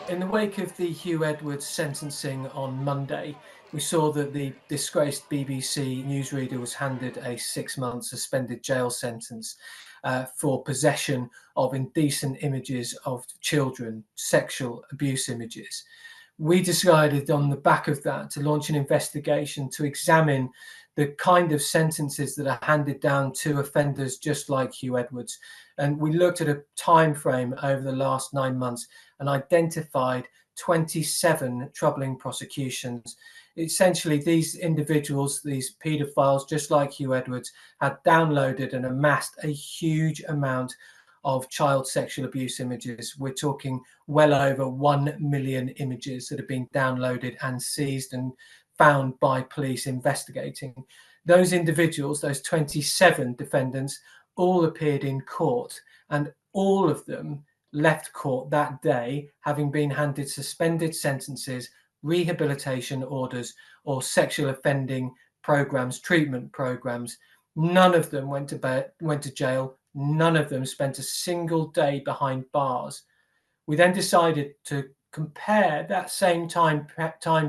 In the wake of the Huw Edwards sentencing on Monday, we saw that the disgraced BBC newsreader was handed a 6-month suspended jail sentence for possession of indecent images of children, sexual abuse images. We decided on the back of that to launch an investigation to examine the kind of sentences that are handed down to offenders just like Huw Edwards. And we looked at a time frame over the last 9 months and identified 27 troubling prosecutions. Essentially, these individuals, these paedophiles, just like Huw Edwards, had downloaded and amassed a huge amount of child sexual abuse images. We're talking well over 1 million images that have been downloaded and seized and found by police investigating. Those individuals, those 27 defendants, all appeared in court, and all of them left court that day having been handed suspended sentences, rehabilitation orders, or sexual offending programs, treatment programs. None of them went to jail. None of them spent a single day behind bars. We then decided to compare that same time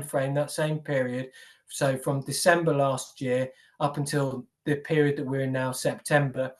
frame, that same period, so from December last year up until the period that we're in now, September,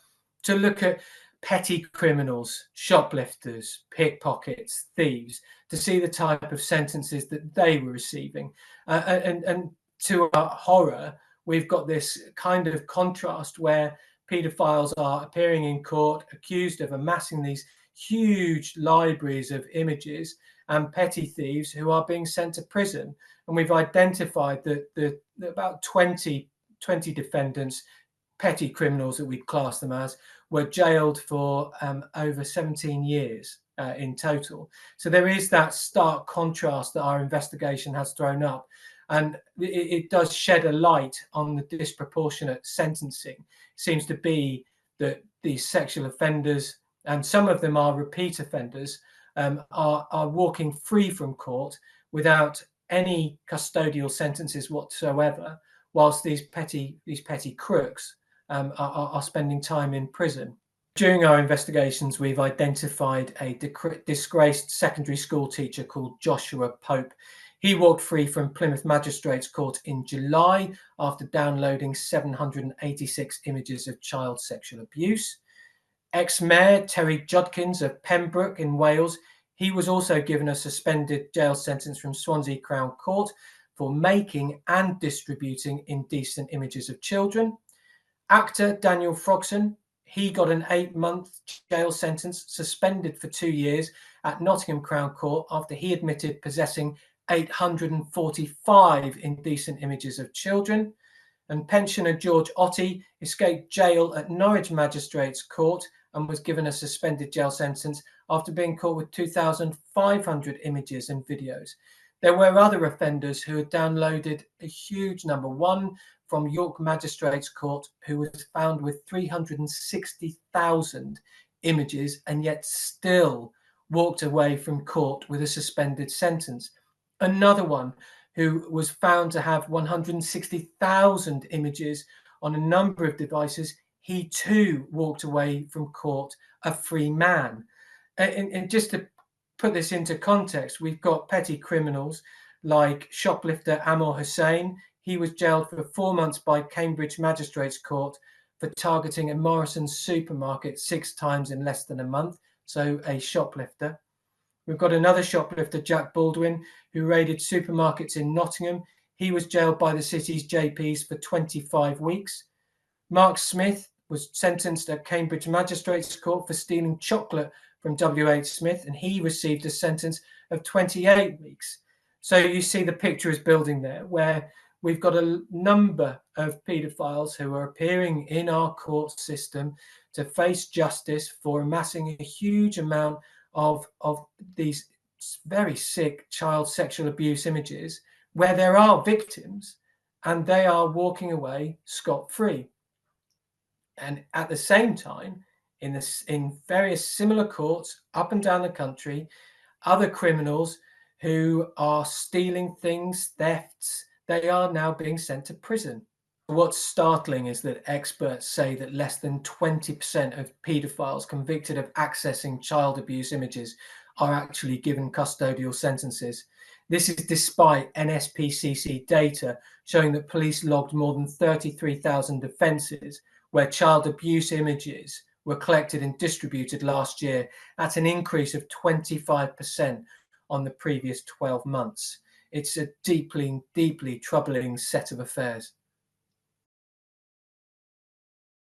to look at petty criminals, shoplifters, pickpockets, thieves, to see the type of sentences that they were receiving. And to our horror, we've got this kind of contrast where paedophiles are appearing in court accused of amassing these huge libraries of images, and petty thieves who are being sent to prison. And we've identified that about 20 defendants, petty criminals that we'd class them as, were jailed for over 17 years in total. So there is that stark contrast that our investigation has thrown up. And it does shed a light on the disproportionate sentencing. It seems to be that these sexual offenders, and some of them are repeat offenders, are walking free from court without any custodial sentences whatsoever, whilst these petty crooks are spending time in prison. During our investigations, we've identified a disgraced secondary school teacher called Joshua Pope. He walked free from Plymouth Magistrates Court in July after downloading 786 images of child sexual abuse. Ex-Mayor Terry Judkins of Pembroke in Wales, he was also given a suspended jail sentence from Swansea Crown Court for making and distributing indecent images of children. Actor Daniel Frogson, he got an 8-month jail sentence, suspended for 2 years at Nottingham Crown Court after he admitted possessing 845 indecent images of children. And pensioner George Ottey escaped jail at Norwich Magistrates Court and was given a suspended jail sentence after being caught with 2,500 images and videos. There were other offenders who had downloaded a huge number. One from York Magistrates Court who was found with 360,000 images and yet still walked away from court with a suspended sentence. Another one who was found to have 160,000 images on a number of devices, he too walked away from court a free man. And just to put this into context, we've got petty criminals like shoplifter Amor Hussain. He was jailed for 4 months by Cambridge Magistrates Court for targeting a Morrison's supermarket 6 times in less than a month, so a shoplifter. We've got another shoplifter, Jack Baldwin, who raided supermarkets in Nottingham. He was jailed by the city's JPs for 25 weeks. Mark Smith was sentenced at Cambridge Magistrates Court for stealing chocolate from W.H. Smith, and he received a sentence of 28 weeks. So you see the picture is building there, where we've got a number of paedophiles who are appearing in our court system to face justice for amassing a huge amount of these very sick child sexual abuse images, where there are victims and they are walking away scot-free. And at the same time, in various similar courts up and down the country, other criminals who are stealing things, thefts, they are now being sent to prison. What's startling is that experts say that less than 20% of paedophiles convicted of accessing child abuse images are actually given custodial sentences. This is despite NSPCC data showing that police logged more than 33,000 offences where child abuse images were collected and distributed last year, at an increase of 25% on the previous 12 months. It's a deeply, deeply troubling set of affairs.